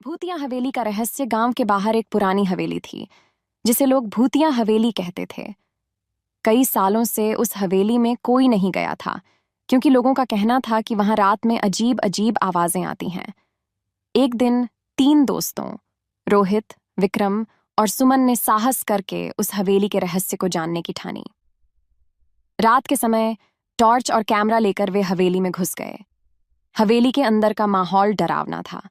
भूतिया हवेली का रहस्य। गांव के बाहर एक पुरानी हवेली थी जिसे लोग भूतिया हवेली कहते थे। कई सालों से उस हवेली में कोई नहीं गया था क्योंकि लोगों का कहना था कि वहां रात में अजीब अजीब आवाजें आती हैं। एक दिन 3 दोस्तों रोहित, विक्रम और सुमन ने साहस करके उस हवेली के रहस्य को जानने की ठानी। रात के समय टॉर्च और कैमरा लेकर वे हवेली में घुस गए। हवेली के अंदर का माहौल डरावना था।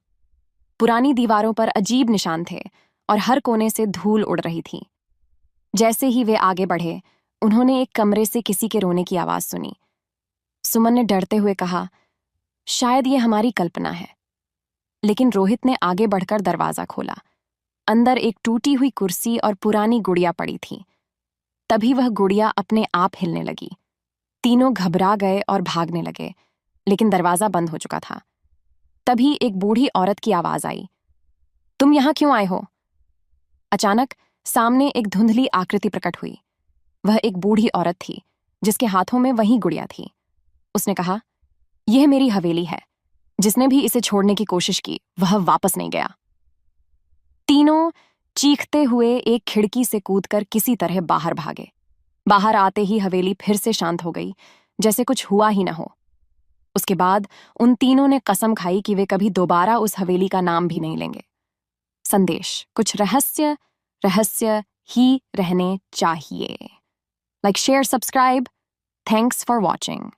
पुरानी दीवारों पर अजीब निशान थे और हर कोने से धूल उड़ रही थी। जैसे ही वे आगे बढ़े, उन्होंने एक कमरे से किसी के रोने की आवाज सुनी। सुमन ने डरते हुए कहा, शायद ये हमारी कल्पना है। लेकिन रोहित ने आगे बढ़कर दरवाजा खोला। अंदर एक टूटी हुई कुर्सी और पुरानी गुड़िया पड़ी थी। तभी वह गुड़िया अपने आप हिलने लगी। तीनों घबरा गए और भागने लगे, लेकिन दरवाजा बंद हो चुका था। तभी एक बूढ़ी औरत की आवाज आई, तुम यहां क्यों आए हो? अचानक सामने एक धुंधली आकृति प्रकट हुई। वह एक बूढ़ी औरत थी जिसके हाथों में वही गुड़िया थी। उसने कहा, यह मेरी हवेली है। जिसने भी इसे छोड़ने की कोशिश की वह वापस नहीं गया। तीनों चीखते हुए एक खिड़की से कूदकर किसी तरह बाहर भागे। बाहर आते ही हवेली फिर से शांत हो गई, जैसे कुछ हुआ ही न हो। उसके बाद उन तीनों ने कसम खाई कि वे कभी दोबारा उस हवेली का नाम भी नहीं लेंगे। संदेश, कुछ रहस्य रहस्य ही रहने चाहिए। Like, share, subscribe. Thanks for watching.